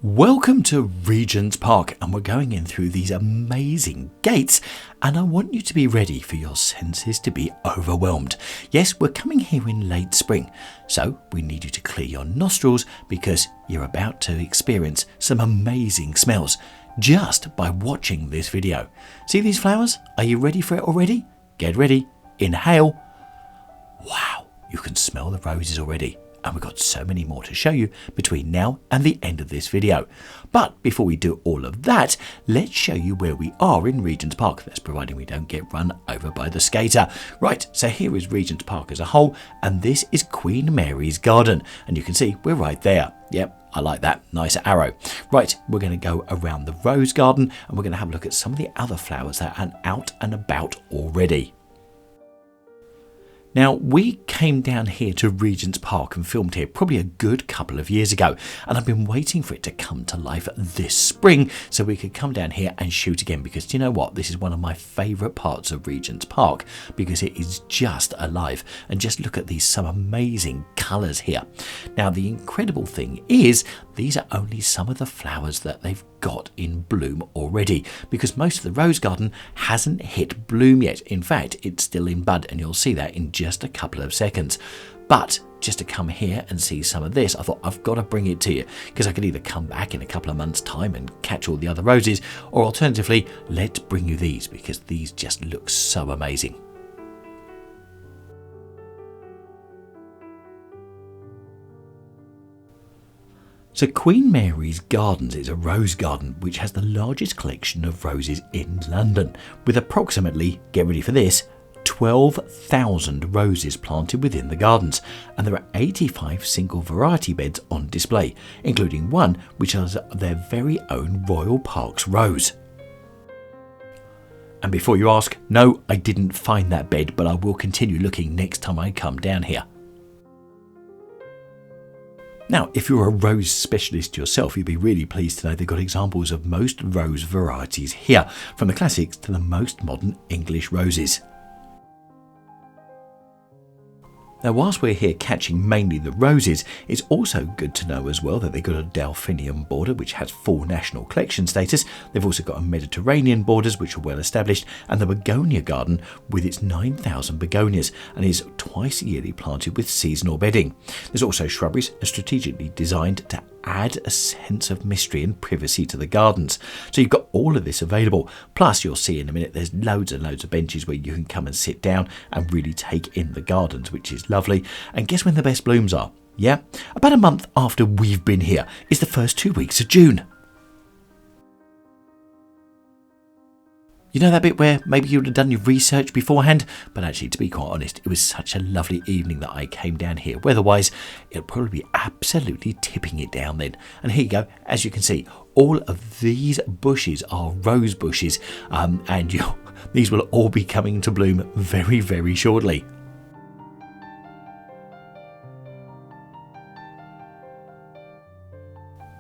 Welcome to Regents Park, and we're going in through these amazing gates, and I want you to be ready for your senses to be overwhelmed. Yes, we're coming here in late spring, so we need you to clear your nostrils because you're about to experience some amazing smells just by watching this video. See these flowers? Are you ready for it already? Get ready. Inhale. Wow, you can smell the roses already. And we've got so many more to show you between now and the end of this video. But before we do all of that, let's show you where we are in Regents Park. That's providing we don't get run over by the skater. Right, so here is Regents Park as a whole, and this is Queen Mary's Garden. And you can see we're right there. Yep, I like that. Nice arrow. Right, we're going to go around the rose garden, and we're going to have a look at some of the other flowers that are out and about already. Now, we came down here to Regents Park and filmed here probably a good couple of years ago, and I've been waiting for it to come to life this spring so we could come down here and shoot again, because do you know what? This is one of my favourite parts of Regents Park because it is just alive, and just look at some amazing colours here. Now, the incredible thing is these are only some of the flowers that they've got in bloom already, because most of the rose garden hasn't hit bloom yet. In fact, it's still in bud, and you'll see that in just a couple of seconds. But just to come here and see some of this, I thought I've got to bring it to you, because I could either come back in a couple of months' time and catch all the other roses, or alternatively, let's bring you these, because these just look so amazing. So Queen Mary's Gardens is a rose garden which has the largest collection of roses in London, with approximately, get ready for this, 12,000 roses planted within the gardens, and there are 85 single variety beds on display, including one which has their very own Royal Parks rose. And before you ask, no, I didn't find that bed, but I will continue looking next time I come down here. Now, if you're a rose specialist yourself, you'll be really pleased to know they've got examples of most rose varieties here, from the classics to the most modern English roses. Now, whilst we're here catching mainly the roses, it's also good to know as well that they've got a Delphinium border which has full national collection status. They've also got a Mediterranean borders which are well established, and the begonia garden with its 9,000 begonias and is twice yearly planted with seasonal bedding. There's also shrubberies strategically designed to add a sense of mystery and privacy to the gardens. So you've got all of this available. Plus, you'll see in a minute there's loads and loads of benches where you can come and sit down and really take in the gardens, which is lovely. And guess when the best blooms are? Yeah, about a month after we've been here is the first 2 weeks of June. You know that bit where maybe you would have done your research beforehand? But actually, to be quite honest, it was such a lovely evening that I came down here. Weather-wise, it'll probably be absolutely tipping it down then. And here you go. As you can see, all of these bushes are rose bushes. These will all be coming to bloom very, very shortly.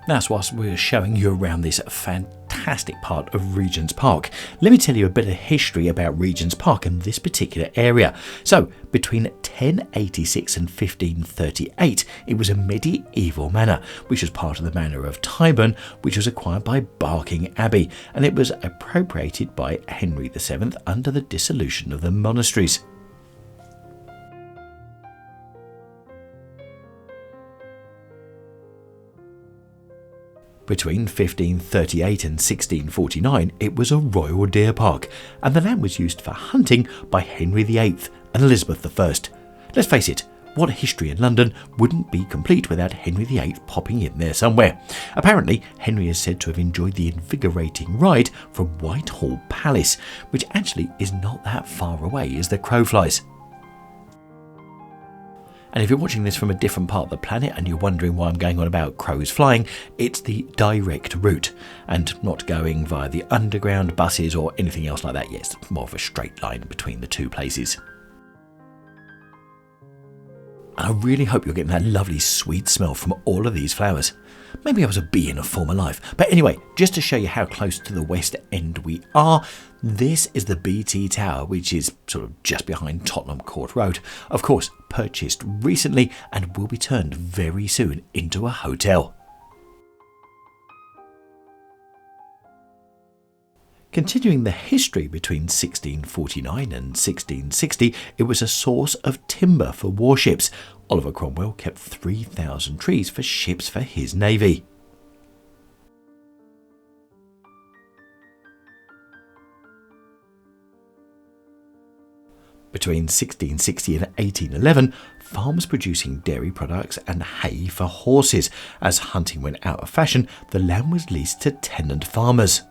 That's whilst we're showing you around this fantastic part of Regents Park. Let me tell you a bit of history about Regents Park and this particular area. So, between 1086 and 1538, it was a medieval manor, which was part of the manor of Tyburn, which was acquired by Barking Abbey, and it was appropriated by Henry VII under the dissolution of the monasteries. Between 1538 and 1649, it was a royal deer park, and the land was used for hunting by Henry VIII and Elizabeth I. Let's face it, what history in London wouldn't be complete without Henry VIII popping in there somewhere? Apparently, Henry is said to have enjoyed the invigorating ride from Whitehall Palace, which actually is not that far away as the crow flies. And if you're watching this from a different part of the planet and you're wondering why I'm going on about crows flying, it's the direct route and not going via the underground buses or anything else like that. Yes, it's more of a straight line between the two places. And I really hope you're getting that lovely sweet smell from all of these flowers. Maybe I was a bee in a former life. But anyway, just to show you how close to the West End we are, this is the BT Tower, which is sort of just behind Tottenham Court Road. Of course, purchased recently and will be turned very soon into a hotel. Continuing the history between 1649 and 1660, it was a source of timber for warships. Oliver Cromwell kept 3,000 trees for ships for his navy. Between 1660 and 1811, farms producing dairy products and hay for horses. As hunting went out of fashion, the land was leased to tenant farmers.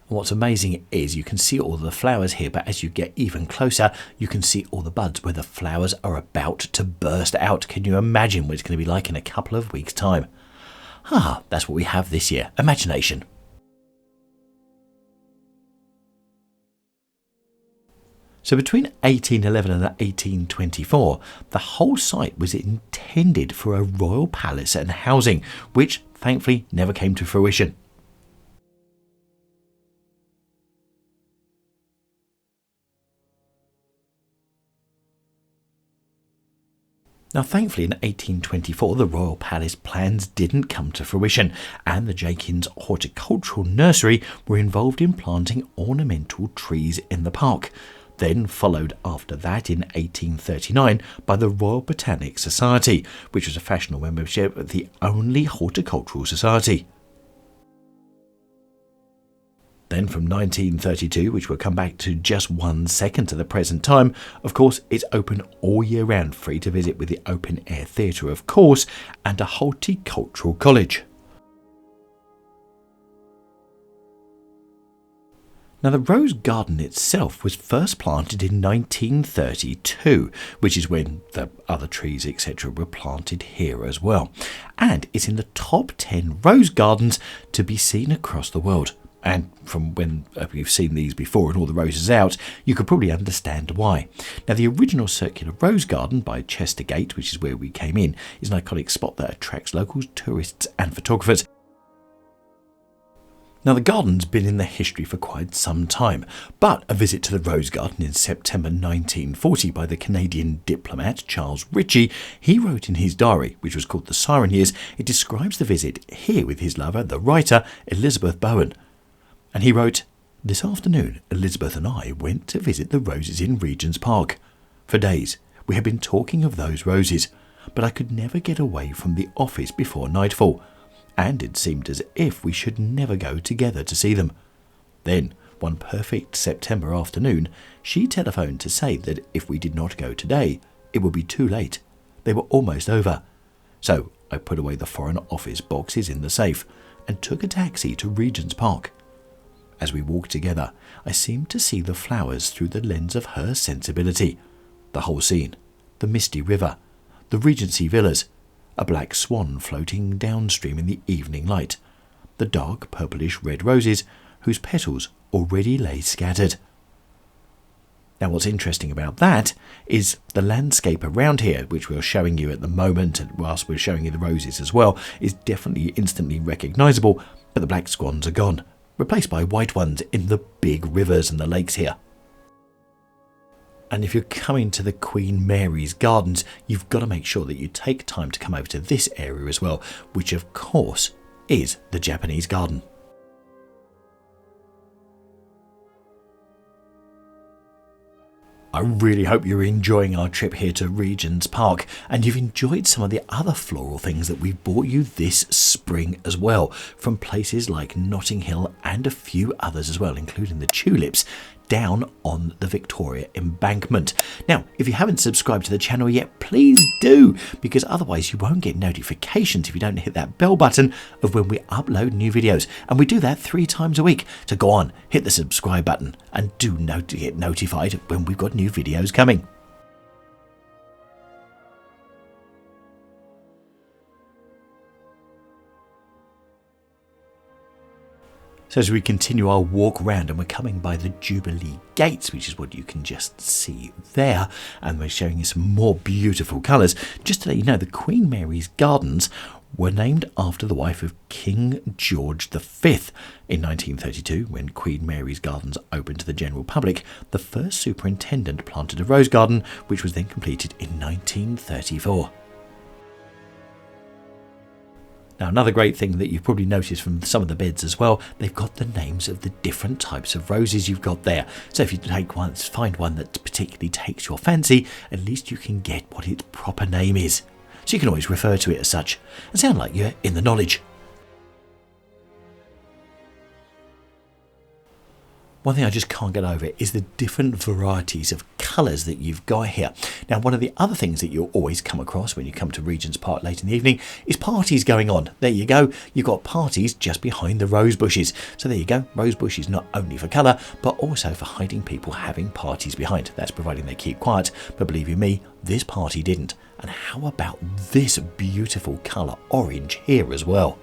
And what's amazing is you can see all the flowers here, but as you get even closer, you can see all the buds where the flowers are about to burst out. Can you imagine what it's going to be like in a couple of weeks' time? That's what we have this year. Imagination. So between 1811 and 1824, the whole site was intended for a royal palace and housing, which thankfully never came to fruition. Now, thankfully, in 1824, the royal palace plans didn't come to fruition, and the Jenkins Horticultural Nursery were involved in planting ornamental trees in the park. Then followed after that in 1839 by the Royal Botanic Society, which was a fashionable membership of the only horticultural society. Then from 1932, which we'll come back to just 1 second to the present time, of course, it's open all year round, free to visit with the open air theatre, of course, and a horticultural college. Now, the rose garden itself was first planted in 1932, which is when the other trees, etc., were planted here as well. And it's in the top 10 rose gardens to be seen across the world. And from when you've seen these before and all the roses out, you could probably understand why. Now, the original circular rose garden by Chester Gate, which is where we came in, is an iconic spot that attracts locals, tourists and photographers. Now, the garden's been in the history for quite some time, but a visit to the Rose Garden in September 1940 by the Canadian diplomat Charles Ritchie, he wrote in his diary, which was called The Siren Years, it describes the visit here with his lover, the writer Elizabeth Bowen. And he wrote, "This afternoon, Elizabeth and I went to visit the roses in Regents Park. For days, we had been talking of those roses, but I could never get away from the office before nightfall, and it seemed as if we should never go together to see them. Then, one perfect September afternoon, she telephoned to say that if we did not go today, it would be too late. They were almost over. So I put away the Foreign Office boxes in the safe and took a taxi to Regents Park. As we walked together, I seemed to see the flowers through the lens of her sensibility. The whole scene, the misty river, the Regency villas, a black swan floating downstream in the evening light, the dark purplish red roses whose petals already lay scattered." Now, what's interesting about that is the landscape around here, which we're showing you at the moment, and whilst we're showing you the roses as well, is definitely instantly recognisable, but the black swans are gone, replaced by white ones in the big rivers and the lakes here. And if you're coming to the Queen Mary's Gardens, you've got to make sure that you take time to come over to this area as well, which of course is the Japanese Garden. I really hope you're enjoying our trip here to Regents Park and you've enjoyed some of the other floral things that we've brought you this spring as well, from places like Notting Hill and a few others as well, including the tulips down on the Victoria Embankment. Now, if you haven't subscribed to the channel yet, please do, because otherwise you won't get notifications if you don't hit that bell button of when we upload new videos. And we do that 3 times a week. So go on, hit the subscribe button and do get notified when we've got new videos coming. So as we continue our walk around, and we're coming by the Jubilee Gates, which is what you can just see there, and we're showing you some more beautiful colours. Just to let you know, the Queen Mary's Gardens were named after the wife of King George V. In 1932, when Queen Mary's Gardens opened to the general public, the first superintendent planted a rose garden, which was then completed in 1934. Now, another great thing that you've probably noticed from some of the beds as well, they've got the names of the different types of roses you've got there. So if you find one that particularly takes your fancy, at least you can get what its proper name is. So you can always refer to it as such and sound like you're in the knowledge. One thing I just can't get over is the different varieties of colours that you've got here. Now, one of the other things that you'll always come across when you come to Regents Park late in the evening is parties going on. There you go. You've got parties just behind the rose bushes. So there you go. Rose bushes not only for colour, but also for hiding people having parties behind. That's providing they keep quiet. But believe you me, this party didn't. And how about this beautiful colour orange here as well?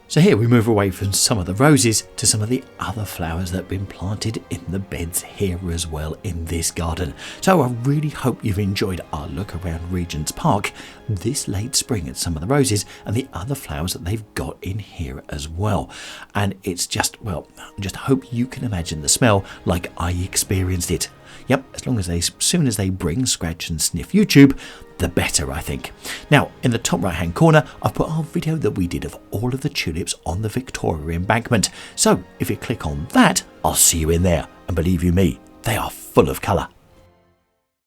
So here we move away from some of the roses to some of the other flowers that have been planted in the beds here as well in this garden. So I really hope you've enjoyed our look around Regents Park this late spring at some of the roses and the other flowers that they've got in here as well. And it's just, well, just hope you can imagine the smell like I experienced it. Yep, as soon as they bring Scratch and Sniff YouTube, the better, I think. Now, in the top right hand corner, I've put our video that we did of all of the tulips on the Victoria embankment. So if you click on that, I'll see you in there. And believe you me, they are full of colour.